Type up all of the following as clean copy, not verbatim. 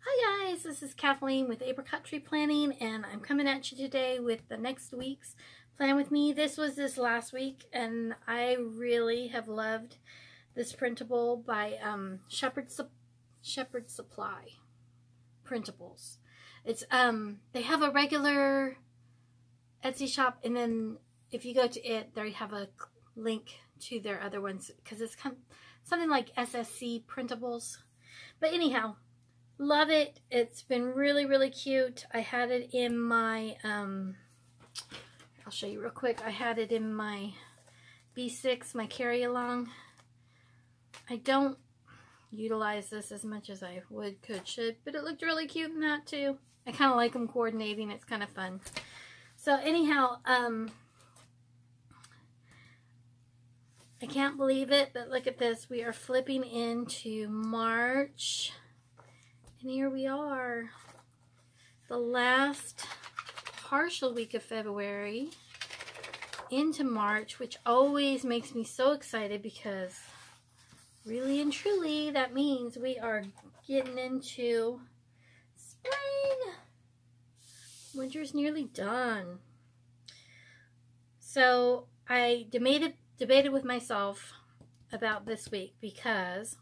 Hi guys, this is Kathleen with Apricot Tree Planning, and I'm coming at you today with the next week's plan with me. This was this last week, and I really have loved this printable by Shepherd Supply printables. It's they have a regular Etsy shop, and then if you go to it, they have a link to their other ones because it's kind of something like SSC printables. But anyhow, love it. It's been really cute. I had it in my I'll show you real quick. I had it in my B6, my carry along. I don't utilize this as much as I should, but it looked really cute in that too. I kind of like them coordinating. It's kind of fun. So anyhow, I can't believe it, but look at this. We are flipping into March. And here we are, the last partial week of February into March, which always makes me so excited because really and truly that means we are getting into spring. Winter's nearly done. So I debated with myself about this week because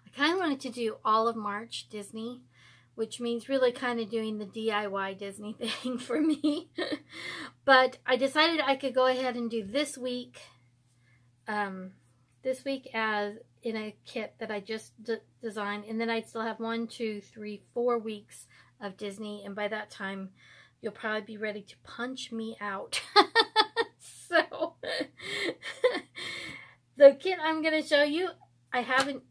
I kind of wanted to do all of March Disney, which means really kind of doing the DIY Disney thing for me. But I decided I could go ahead and do this week as in a kit that I just designed, and then I'd still have 1, 2, 3, 4 weeks of Disney, and by that time you'll probably be ready to punch me out. So the kit I'm going to show you, I haven't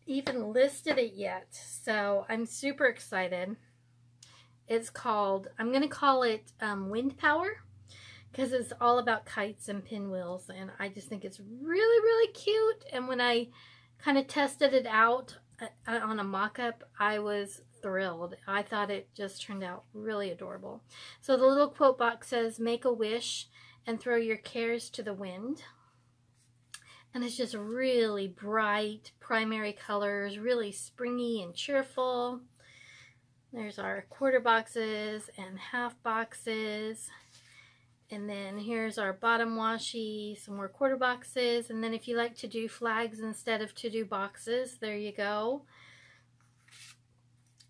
even listed it yet, so I'm super excited. It's called, I'm going to call it Wind Power, because it's all about kites and pinwheels, and I just think it's really cute. And when I kind of tested it out on a mock-up, I was thrilled. I thought it just turned out really adorable. So the little quote box says, "Make a wish and throw your cares to the wind." And it's just really bright primary colors, really springy and cheerful. There's our quarter boxes and half boxes. And then here's our bottom washi, some more quarter boxes. And then if you like to do flags instead of to-do boxes, there you go.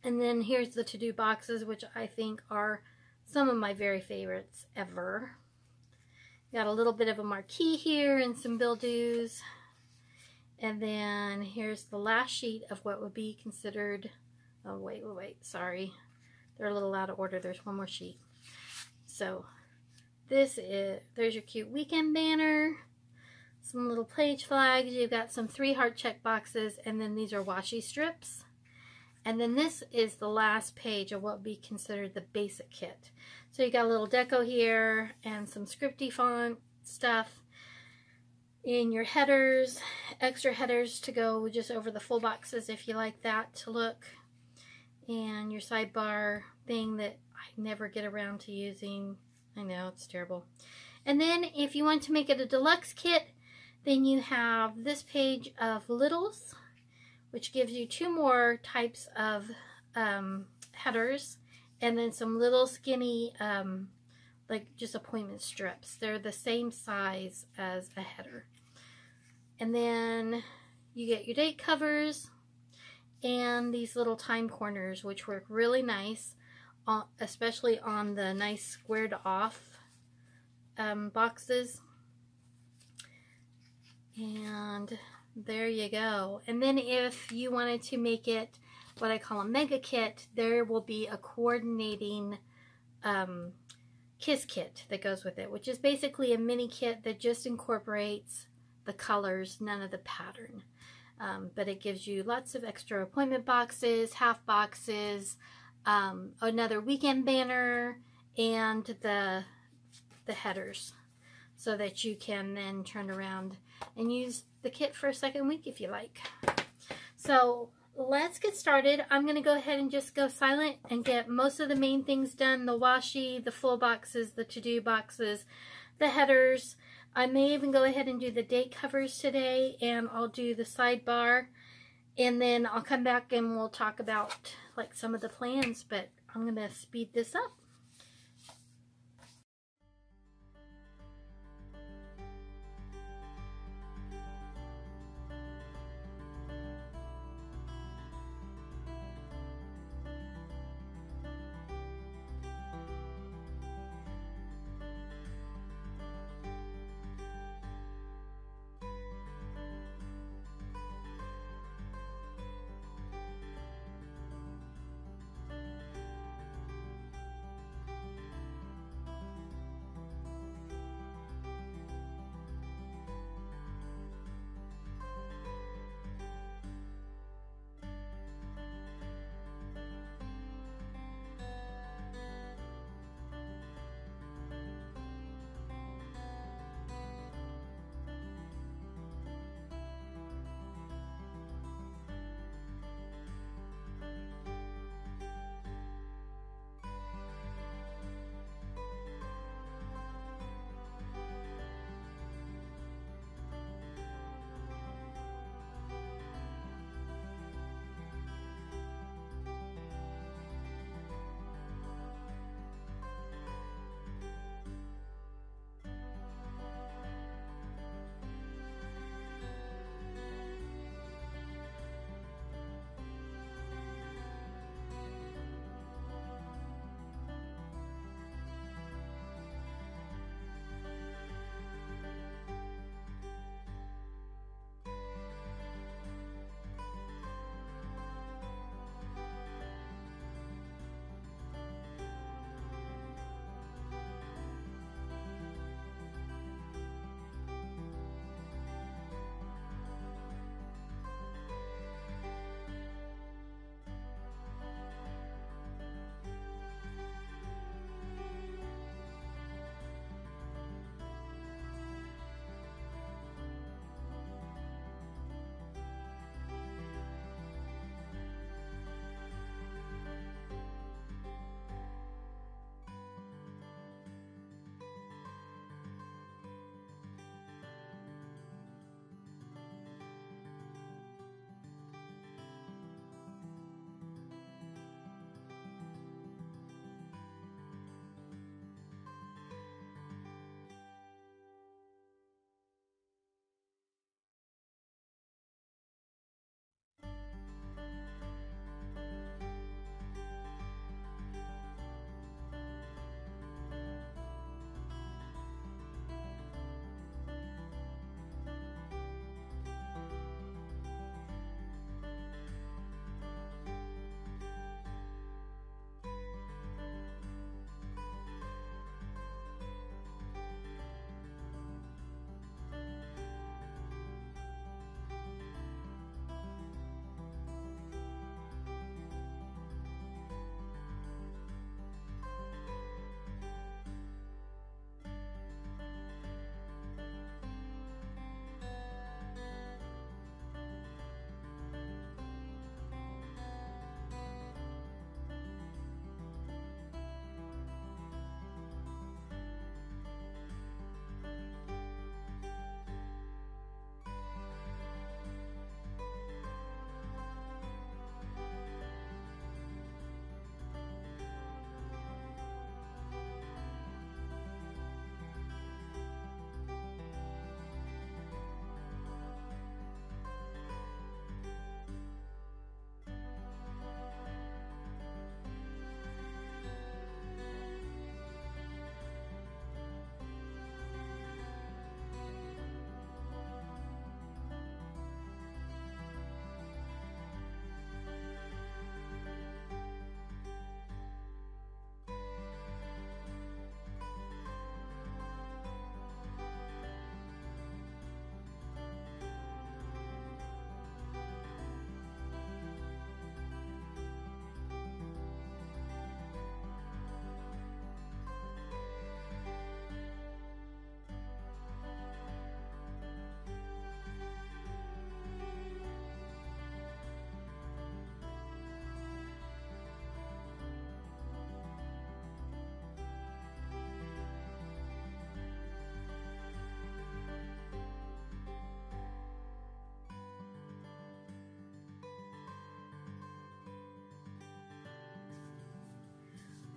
And then here's the to-do boxes, which I think are some of my very favorites ever. Got a little bit of a marquee here and some bill-doos. And then here's the last sheet of what would be considered, oh wait, sorry. They're a little out of order. There's one more sheet. So there's your cute weekend banner, some little page flags. You've got some 3 heart check boxes, and then these are washi strips. And then this is the last page of what would be considered the basic kit. So you got a little deco here and some scripty font stuff in your headers, extra headers to go just over the full boxes if you like that to look, and your sidebar thing that I never get around to using. I know, it's terrible. And then if you want to make it a deluxe kit, then you have this page of littles, which gives you 2 more types of headers, and then some little skinny, like just appointment strips. They're the same size as a header. And then you get your date covers and these little time corners, which work really nice, especially on the nice squared off boxes. And there you go. And then if you wanted to make it what I call a mega kit, there will be a coordinating kiss kit that goes with it, which is basically a mini kit that just incorporates the colors, none of the pattern. But it gives you lots of extra appointment boxes, half boxes, another weekend banner, and the headers, so that you can then turn around and use the kit for a second week if you like. So let's get started. I'm going to go ahead and just go silent and get most of the main things done. The washi, the full boxes, the to-do boxes, the headers. I may even go ahead and do the date covers today, and I'll do the sidebar And then I'll come back and we'll talk about like some of the plans, but I'm going to speed this up.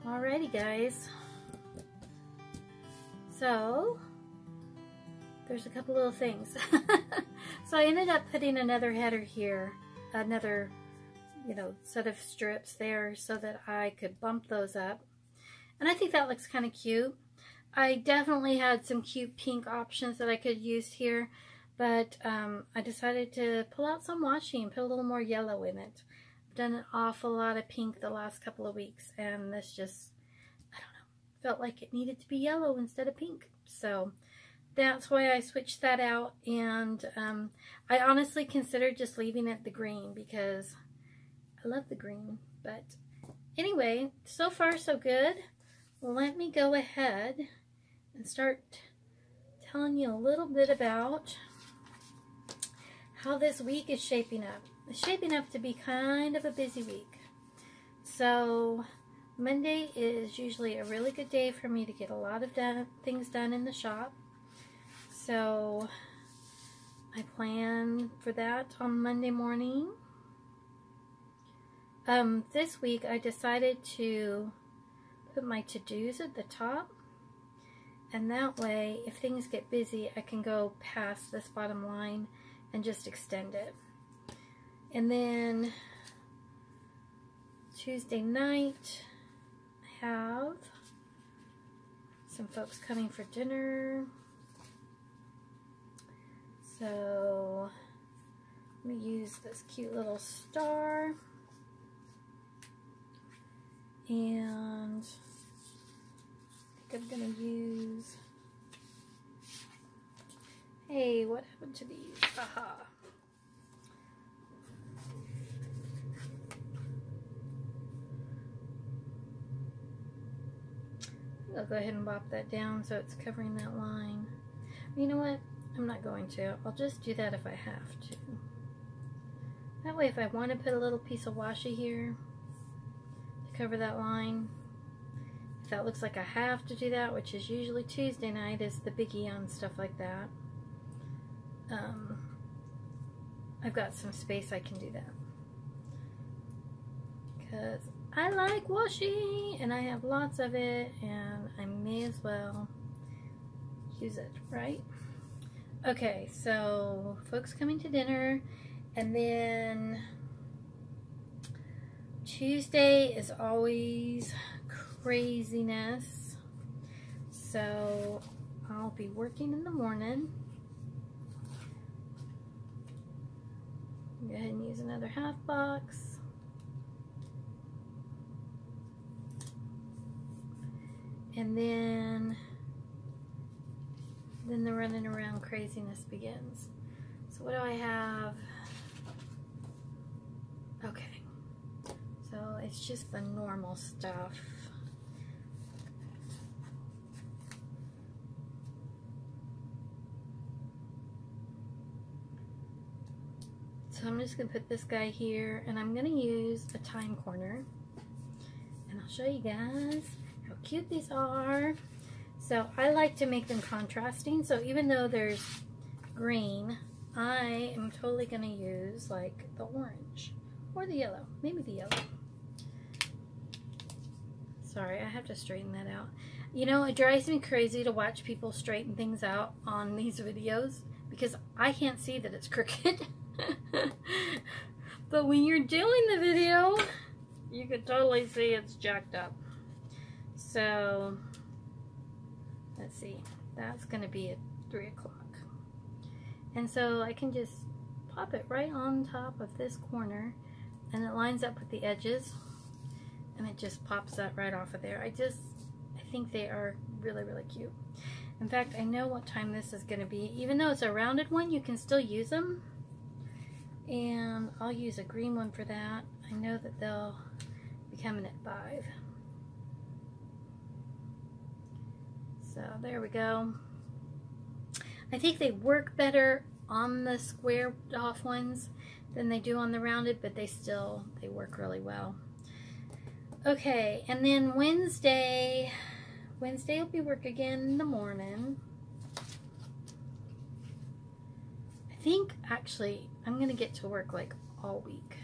Alrighty guys, so there's a couple little things. So I ended up putting another header here, another, you know, set of strips there so that I could bump those up. And I think that looks kind of cute. I definitely had some cute pink options that I could use here, but I decided to pull out some washi and put a little more yellow in it. I've done an awful lot of pink the last couple of weeks, and this just, I don't know, felt like it needed to be yellow instead of pink. So that's why I switched that out, and I honestly considered just leaving it the green because I love the green. But anyway, so far so good. Let me go ahead and start telling you a little bit about how this week is shaping up. It's shaping up to be kind of a busy week. So Monday is usually a really good day for me to get a lot of things done in the shop. So I plan for that on Monday morning. This week I decided to put my to-dos at the top, and that way if things get busy I can go past this bottom line and just extend it. And then Tuesday night I have some folks coming for dinner, so let me use this cute little star. And I think I'm going to use, hey, what happened to these? Aha. I'll go ahead and bop that down so it's covering that line. You know what? I'm not going to. I'll just do that if I have to. That way if I want to put a little piece of washi here, cover that line. If that looks like I have to do that, which is usually Tuesday night is the biggie on stuff like that, I've got some space I can do that. Because I like washi and I have lots of it and I may as well use it, right? Okay, so folks coming to dinner, and then Tuesday is always craziness, so I'll be working in the morning. Go ahead and use another half box. And then the running around craziness begins. So what do I have? Okay. So it's just the normal stuff. So I'm just going to put this guy here, and I'm going to use a time corner. And I'll show you guys how cute these are. So I like to make them contrasting. So even though there's green, I am totally going to use like the orange or the yellow. Maybe the yellow. Sorry, I have to straighten that out. You know, it drives me crazy to watch people straighten things out on these videos because I can't see that it's crooked. But when you're doing the video, you can totally see it's jacked up. So, let's see. That's going to be at 3 o'clock. And so I can just pop it right on top of this corner, and it lines up with the edges. And it just pops that right off of there. I think they are really, really cute. In fact, I know what time this is going to be. Even though it's a rounded one, you can still use them. And I'll use a green one for that. I know that they'll be coming at 5. So there we go. I think they work better on the squared off ones than they do on the rounded, but they work really well. Okay, and then Wednesday will be work again in the morning. I think actually I'm gonna get to work like all week,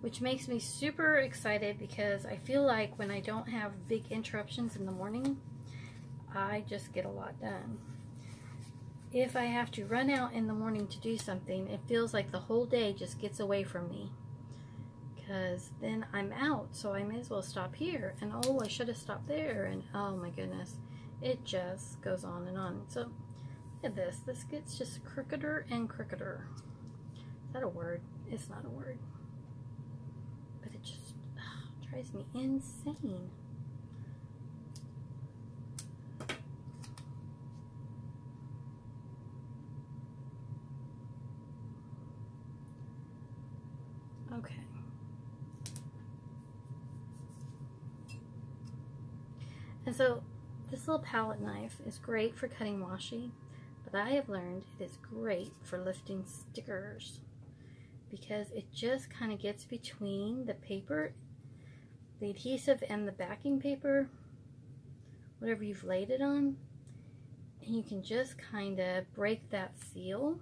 which makes me super excited because I feel like when I don't have big interruptions in the morning, I just get a lot done. If I have to run out in the morning to do something, it feels like the whole day just gets away from me, because then I'm out, so I may as well stop here, and oh, I should have stopped there, and oh my goodness, it just goes on and on. So look at this. This gets just crookeder and crookeder. Is that a word? It's not a word. But it just drives me insane. Okay. And so this little palette knife is great for cutting washi, but I have learned it is great for lifting stickers because it just kind of gets between the paper, the adhesive, and the backing paper, whatever you've laid it on, and you can just kind of break that seal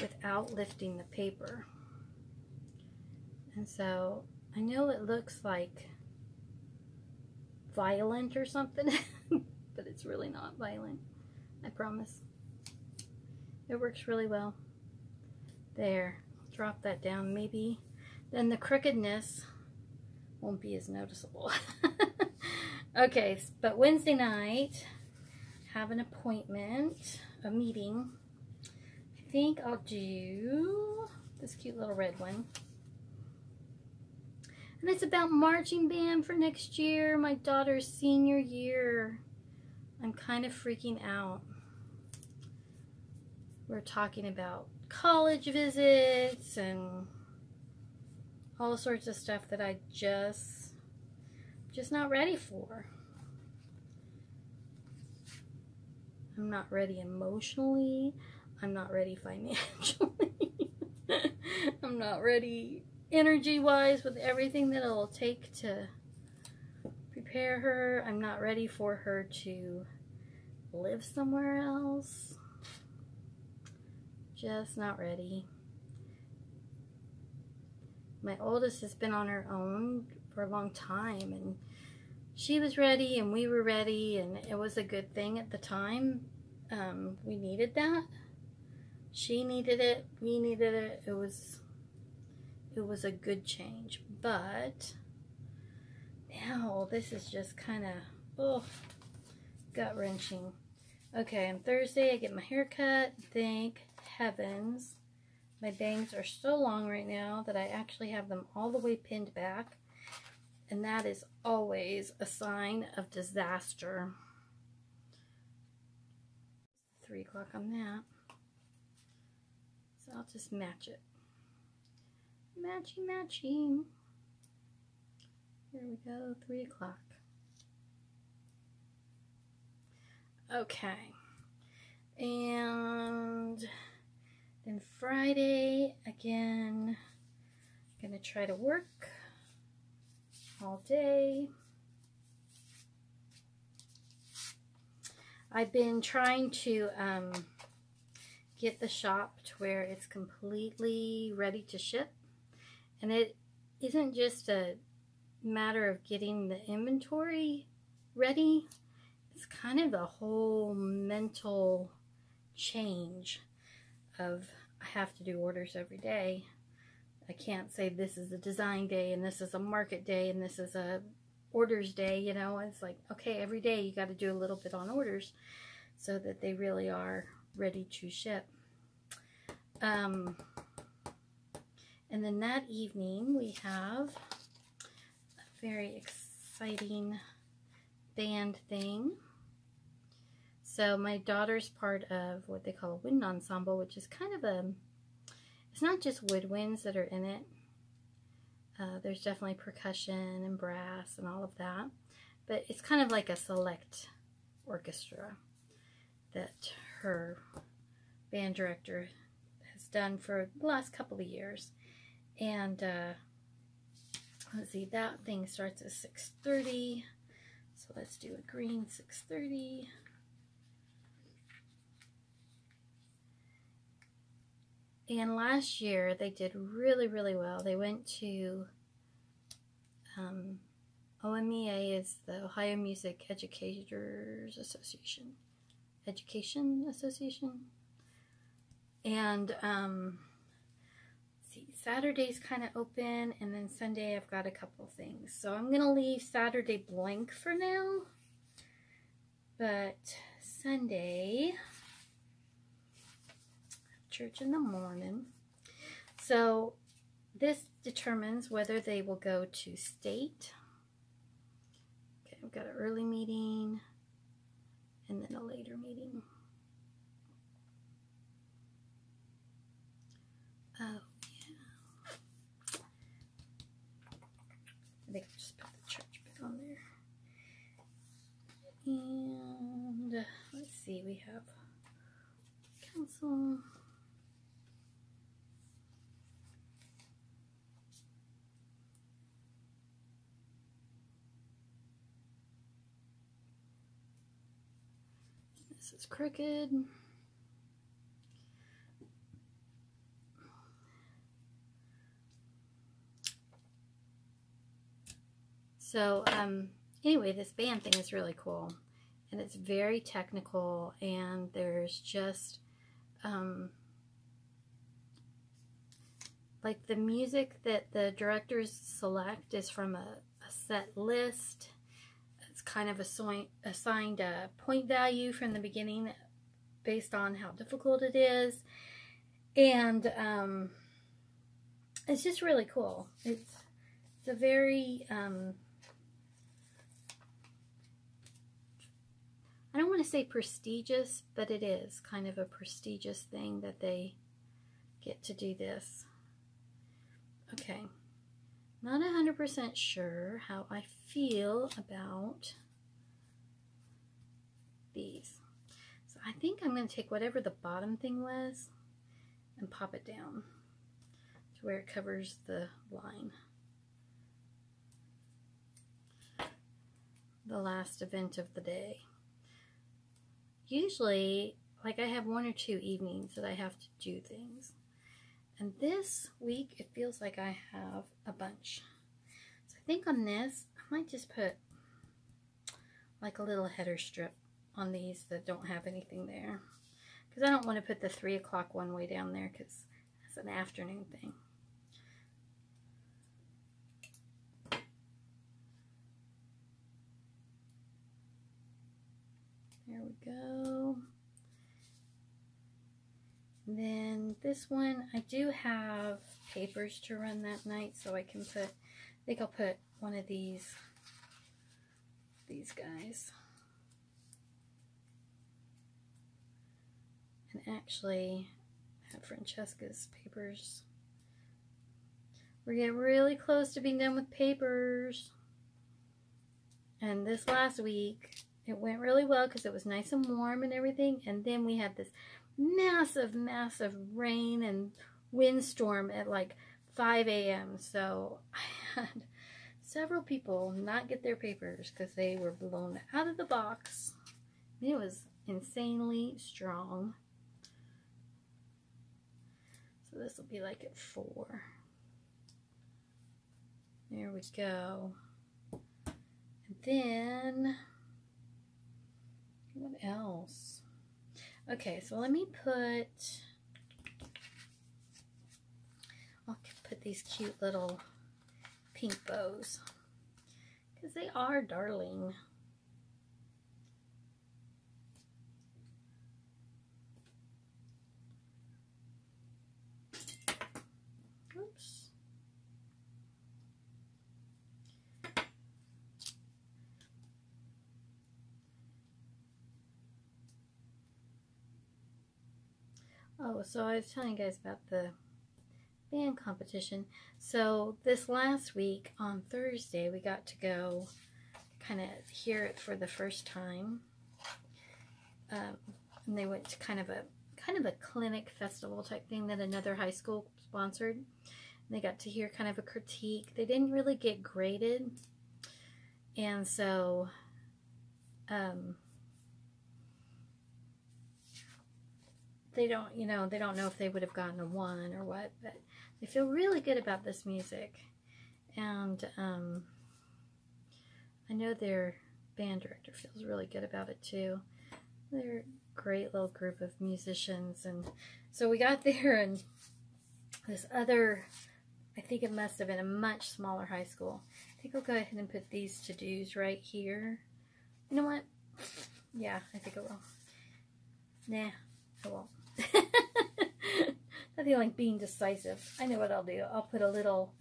without lifting the paper. And so I know it looks like violent or something, but it's really not violent, I promise. It works really well. There, drop that down. Maybe then the crookedness won't be as noticeable. Okay, but Wednesday night, have an appointment, a meeting. I think I'll do this cute little red one. And it's about marching band for next year, my daughter's senior year. I'm kind of freaking out. We're talking about college visits and all sorts of stuff that I just not ready for. I'm not ready emotionally. I'm not ready financially. I'm not ready energy-wise with everything that it'll take to prepare her. I'm not ready for her to live somewhere else. Just not ready. My oldest has been on her own for a long time, and she was ready and we were ready, and it was a good thing at the time. We needed that. She needed it. We needed it. It was a good change, but now this is just kind of gut-wrenching. Okay, on Thursday I get my hair cut. Thank heavens my bangs are so long right now that I actually have them all the way pinned back, and that is always a sign of disaster. 3 o'clock on that, so I'll just match it. Matching. Here we go, 3 o'clock. Okay. And then Friday, again, I'm gonna try to work all day. I've been trying to get the shop to where it's completely ready to ship. And it isn't just a matter of getting the inventory ready. It's kind of a whole mental change of I have to do orders every day. I can't say this is a design day and this is a market day and this is a orders day, you know. It's like, okay, every day you got to do a little bit on orders so that they really are ready to ship. And then that evening we have a very exciting band thing. So my daughter's part of what they call a wind ensemble, which is kind of it's not just woodwinds that are in it. There's definitely percussion and brass and all of that. But it's kind of like a select orchestra that her band director has done for the last couple of years. And let's see, that thing starts at 6:30. So let's do a green 6:30. And last year they did really, really well. They went to OMEA is the Ohio Music Educators Association. Education Association. And see, Saturday's kind of open, and then Sunday I've got a couple things. So I'm going to leave Saturday blank for now. But Sunday, church in the morning. So this determines whether they will go to state. Okay, I've got an early meeting and then a later meeting. Oh, yeah. I think I'll just put the church bit on there. And let's see, we have council. This is crooked. So, anyway, this band thing is really cool, and it's very technical, and there's just, like the music that the directors select is from a set list. It's kind of assigned a point value from the beginning based on how difficult it is, and it's just really cool. It's a very, I don't want to say prestigious, but it is kind of a prestigious thing that they get to do this. Okay, not 100% sure how I feel about these. So I think I'm going to take whatever the bottom thing was and pop it down to where it covers the line. The last event of the day. Usually, like, I have 1 or 2 evenings that I have to do things. And this week, it feels like I have a bunch. So I think on this, I might just put like a little header strip on these that don't have anything there. Because I don't want to put the 3 o'clock one way down there, because it's an afternoon thing. There we go. And then this one, I do have papers to run that night, so I can put, I think I'll put one of these guys. And actually, have Francesca's papers. We're getting really close to being done with papers. And this last week, it went really well because it was nice and warm and everything. And then we had this massive, massive rain and windstorm at like 5 a.m. So I had several people not get their papers because they were blown out of the box. It was insanely strong. So this will be like at 4. There we go. And then, what else? Okay, so let me I'll put these cute little pink bows, because they are darling. Oops. Oh, so I was telling you guys about the band competition. So this last week on Thursday, we got to go kind of hear it for the first time. And they went to kind of a clinic festival type thing that another high school sponsored. And they got to hear kind of a critique. They didn't really get graded, and so they don't know if they would have gotten a 1 or what, but they feel really good about this music. And I know their band director feels really good about it too. They're a great little group of musicians. And so we got there, and this other, I think it must have been a much smaller high school. I think I'll go ahead and put these to-dos right here. You know what? Yeah, I think I will. Nah, I won't. Nothing like being decisive. I know what I'll do. I'll put a little,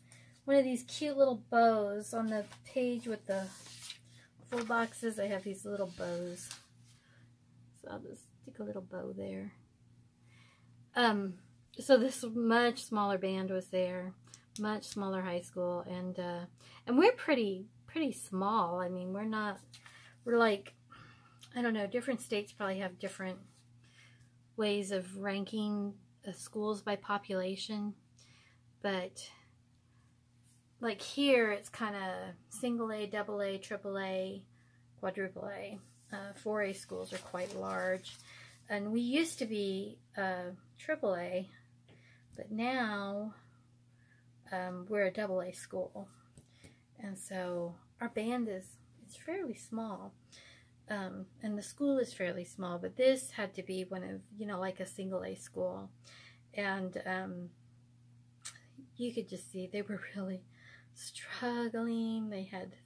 one of these cute little bows on the page with the full boxes. I have these little bows. So I'll just stick a little bow there. So this much smaller band was there, much smaller high school, and we're pretty small. I mean, we're like, I don't know, different states probably have different ways of ranking schools by population, but like here it's kind of single A, double A, triple A, quadruple A. 4A schools are quite large, and we used to be triple A, but now we're a double A school, and so our band it's fairly small. And the school is fairly small, but this had to be one of, you know, like a single A school. And you could just see they were really struggling. They had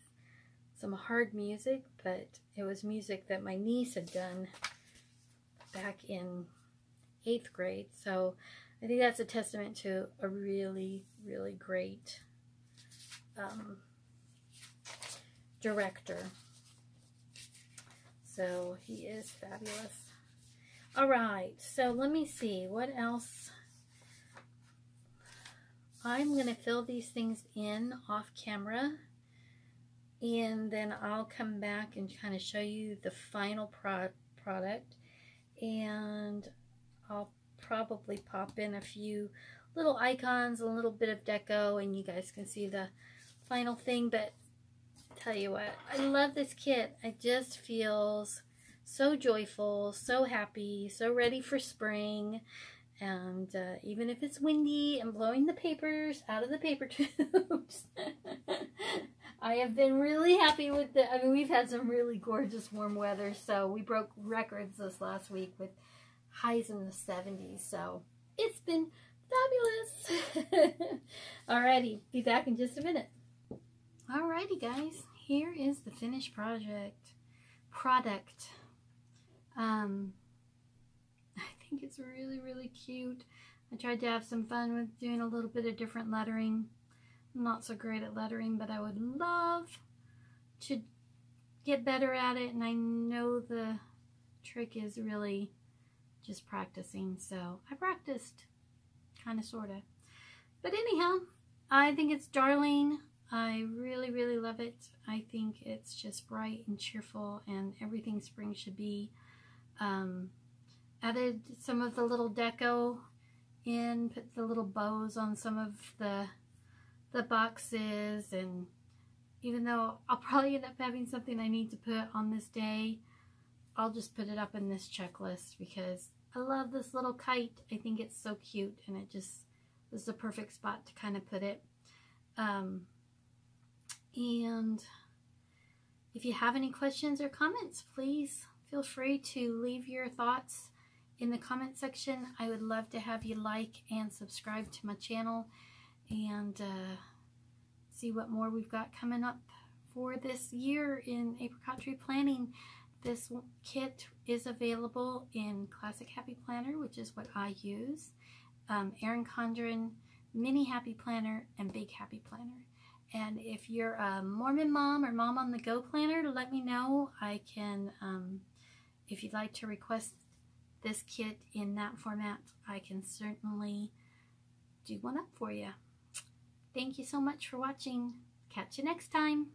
some hard music, but it was music that my niece had done back in 8th grade. So I think that's a testament to a really, really great director. So he is fabulous. All right, so let me see what else. I'm going to fill these things in off camera, and then I'll come back and kind of show you the final product, and I'll probably pop in a few little icons, a little bit of deco, and you guys can see the final thing. But tell you what, I love this kit. It just feels so joyful, so happy, so ready for spring. And even if it's windy and blowing the papers out of the paper tubes, I have been really happy with the, I mean, we've had some really gorgeous warm weather, so we broke records this last week with highs in the 70s, so it's been fabulous. Alrighty, be back in just a minute. Alrighty guys, here is the finished product. I think it's really, really cute. I tried to have some fun with doing a little bit of different lettering. I'm not so great at lettering, but I would love to get better at it, and I know the trick is really just practicing, so I practiced, kind of, sort of. But anyhow, I think it's darling. I really, really love it. I think it's just bright and cheerful, and everything spring should be. Added some of the little deco in, put the little bows on some of the boxes, and even though I'll probably end up having something I need to put on this day, I'll just put it up in this checklist because I love this little kite. I think it's so cute, and it just was the perfect spot to kind of put it. And if you have any questions or comments, please feel free to leave your thoughts in the comment section. I would love to have you like and subscribe to my channel, and see what more we've got coming up for this year in apricot tree planting. This kit is available in Classic Happy Planner, which is what I use, Erin Condren Mini Happy Planner, and Big Happy Planner. And if you're a Mormon mom or mom on the go planner, let me know. I can, if you'd like to request this kit in that format, I can certainly do one up for you. Thank you so much for watching. Catch you next time.